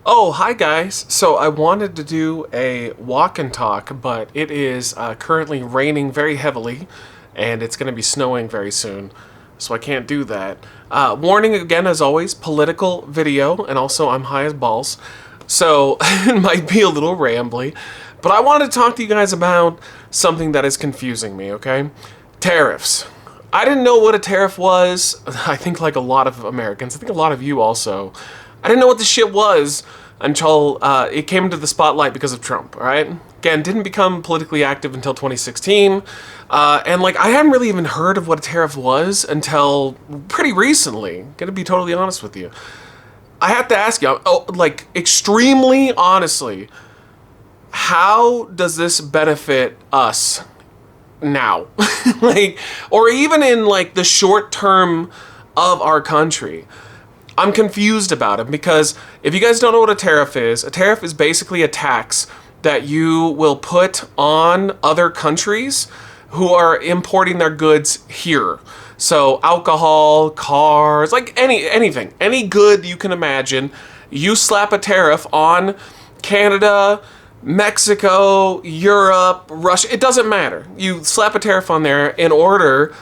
Oh, hi guys. So I wanted to do a walk and talk, but it is currently raining very heavily and it's going to be snowing very soon, so I can't do that. Warning again, as always, political video, and also I'm high as balls, so it might be a little rambly, but I wanted to talk to you guys about something that is confusing me, okay? Tariffs. I didn't know what a tariff was. I think like a lot of Americans, I think a lot of you also. I didn't know what this shit was until it came into the spotlight because of Trump, all right? Again, didn't become politically active until 2016. And like, I hadn't really even heard of what a tariff was until pretty recently. Gonna be totally honest with you. I have to ask you, like, extremely honestly, how does this benefit us now? Like, or even in like the short term of our country? I'm confused about it because if you guys don't know what a tariff is basically a tax that you will put on other countries who are importing their goods here. So alcohol, cars, like anything, any good you can imagine, you slap a tariff on Canada, Mexico, Europe, Russia, it doesn't matter. You slap a tariff on there in order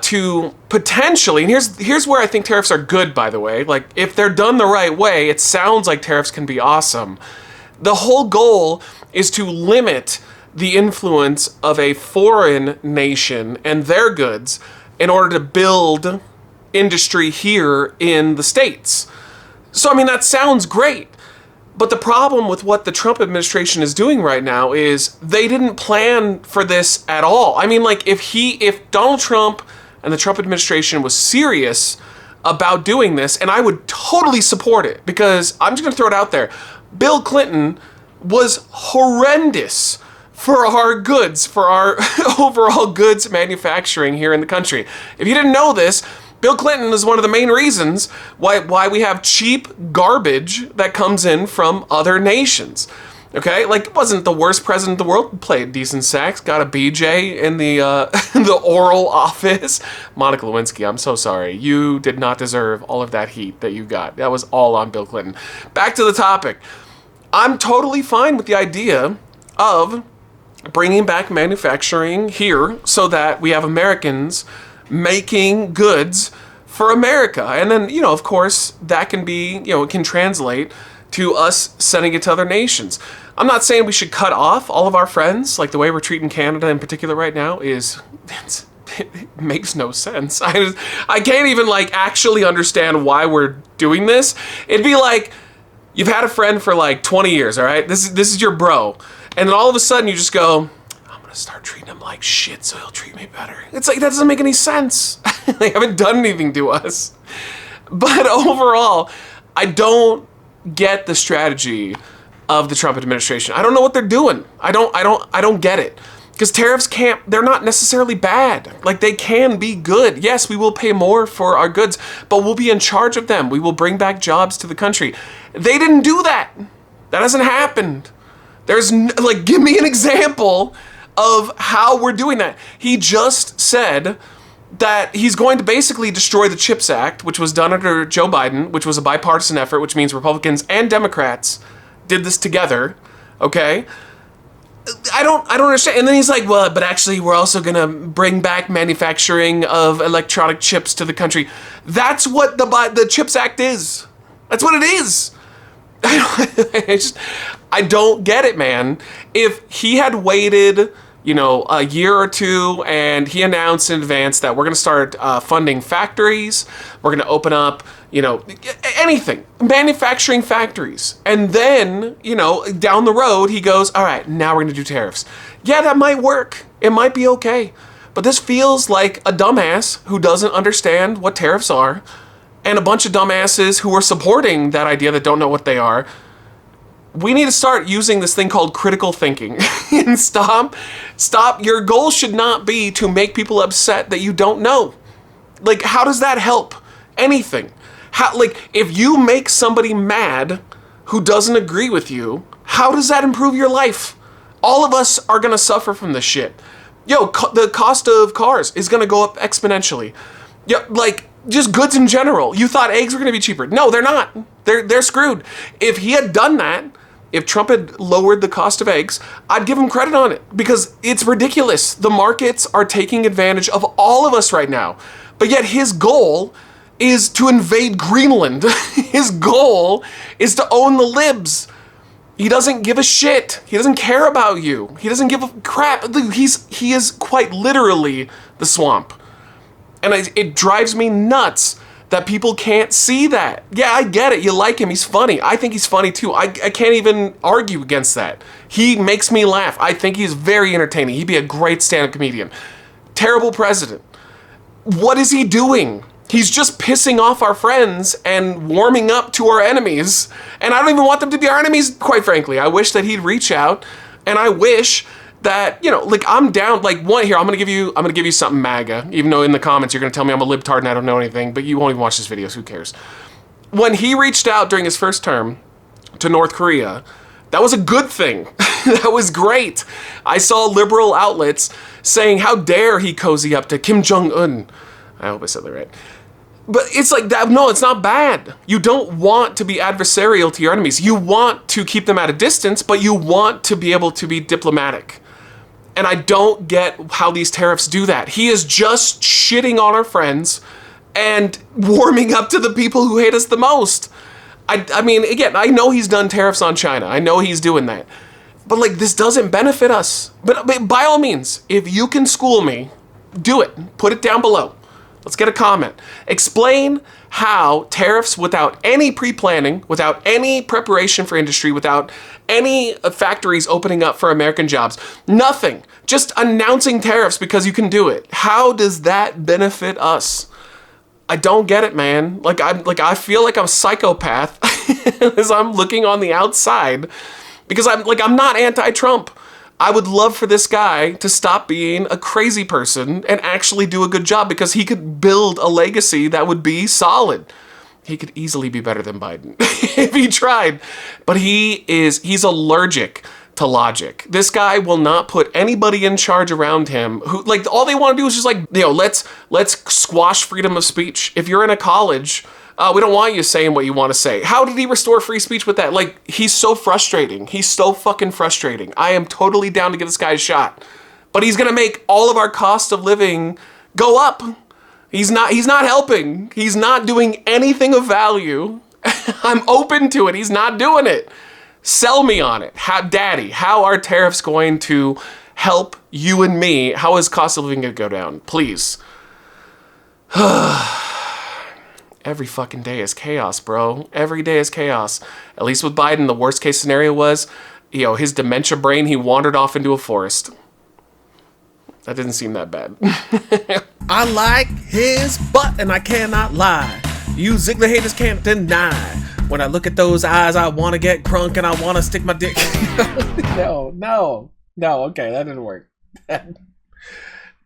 to potentially, and here's where I think tariffs are good, by the way. Like, if they're done the right way, it sounds like tariffs can be awesome. The whole goal is to limit the influence of a foreign nation and their goods in order to build industry here in the States. So, I mean, that sounds great. But the problem with what the Trump administration is doing right now is they didn't plan for this at all. I mean, like, if Donald Trump and the Trump administration was serious about doing this, and I would totally support it, because I'm just going to throw it out there. Bill Clinton was horrendous for our goods, for our overall goods manufacturing here in the country. If you didn't know this, Bill Clinton is one of the main reasons why we have cheap garbage that comes in from other nations. Okay, like, it wasn't the worst president in the world. Played decent sax, got a BJ in the the Oral Office. Monica Lewinsky, I'm so sorry. You did not deserve all of that heat that you got. That was all on Bill Clinton. Back to the topic. I'm totally fine with the idea of bringing back manufacturing here so that we have Americans making goods for America. And then, you know, of course, that can be, you know, it can translate to us sending it to other nations. I'm not saying we should cut off all of our friends, like the way we're treating Canada in particular right now it makes no sense. I can't even like actually understand why we're doing this. It'd be like, you've had a friend for like 20 years, all right? This is your bro. And then all of a sudden you just go, start treating him like shit so he'll treat me better. It's like, that doesn't make any sense. They haven't done anything to us. But overall, I don't get the strategy of the Trump administration. I don't know what they're doing. I don't get it. Because tariffs they're not necessarily bad. Like, they can be good. Yes, we will pay more for our goods, but we'll be in charge of them. We will bring back jobs to the country. They didn't do that. That hasn't happened. Like, give me an example of how we're doing that. He just said that he's going to basically destroy the CHIPS Act, which was done under Joe Biden, which was a bipartisan effort, which means Republicans and Democrats did this together, okay? I don't understand. And then he's like, well, but actually we're also going to bring back manufacturing of electronic chips to the country. That's what the CHIPS Act is. That's what it is. I don't get it, man. If he had waited, you know, a year or two and he announced in advance that we're going to start funding factories, we're going to open up, you know, anything, manufacturing factories. And then, you know, down the road, he goes, all right, now we're going to do tariffs. Yeah, that might work. It might be okay. But this feels like a dumbass who doesn't understand what tariffs are, and a bunch of dumbasses who are supporting that idea that don't know what they are. We need to start using this thing called critical thinking and stop. Your goal should not be to make people upset that you don't know. Like, how does that help? Anything. Like, if you make somebody mad who doesn't agree with you, how does that improve your life? All of us are gonna suffer from this shit. The cost of cars is gonna go up exponentially. Yeah, like, just goods in general. You thought eggs were going to be cheaper. No, they're not. They're screwed. If he had done that, if Trump had lowered the cost of eggs, I'd give him credit on it because it's ridiculous. The markets are taking advantage of all of us right now. But yet his goal is to invade Greenland. His goal is to own the libs. He doesn't give a shit. He doesn't care about you. He doesn't give a crap. He is quite literally the swamp. And it drives me nuts that people can't see that. Yeah, I get it. You like him. He's funny. I think he's funny too. I can't even argue against that. He makes me laugh. I think he's very entertaining. He'd be a great stand-up comedian. Terrible president. What is he doing? He's just pissing off our friends and warming up to our enemies. And I don't even want them to be our enemies, quite frankly. I wish that he'd reach out, and I wish that, you know, like, I'm down, like, one here, I'm gonna give you something MAGA, even though in the comments you're gonna tell me I'm a libtard and I don't know anything, but you won't even watch this video, so who cares? When he reached out during his first term to North Korea, that was a good thing. That was great. I saw liberal outlets saying, how dare he cozy up to Kim Jong-un. I hope I said that right. But it's like that. No, it's not bad. You don't want to be adversarial to your enemies. You want to keep them at a distance, but you want to be able to be diplomatic. And I don't get how these tariffs do that. He is just shitting on our friends and warming up to the people who hate us the most. I mean, again, I know he's done tariffs on China. I know he's doing that. But, like, this doesn't benefit us. But by all means, if you can school me, do it. Put it down below. Let's get a comment. Explain how tariffs without any pre-planning, without any preparation for industry, without any factories opening up for American jobs, nothing, just announcing tariffs because you can do it. How does that benefit us? I don't get it, man. I feel like I'm a psychopath as I'm looking on the outside because I'm not anti-Trump. I would love for this guy to stop being a crazy person and actually do a good job because he could build a legacy that would be solid. He could easily be better than Biden if he tried. But he's allergic to logic. This guy will not put anybody in charge around him who, like, all they want to do is just, like, you know, let's squash freedom of speech. If you're in a college, we don't want you saying what you want to say. How did he restore free speech with that? Like, he's so frustrating. He's so fucking frustrating. I am totally down to give this guy a shot. But he's going to make all of our cost of living go up. He's not helping. He's not doing anything of value. I'm open to it. He's not doing it. Sell me on it. Daddy, how are tariffs going to help you and me? How is cost of living going to go down? Please. Every fucking day is chaos, bro. Every day is chaos. At least with Biden, the worst case scenario was, you know, his dementia brain, he wandered off into a forest. That didn't seem that bad. I like his butt and I cannot lie. You Ziggler haters can't deny. When I look at those eyes, I want to get crunk and I want to stick my dick. No. Okay, that didn't work.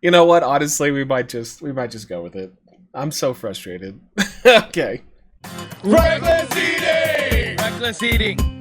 You know what? Honestly, we might just go with it. I'm so frustrated. Okay. Reckless eating! Reckless eating!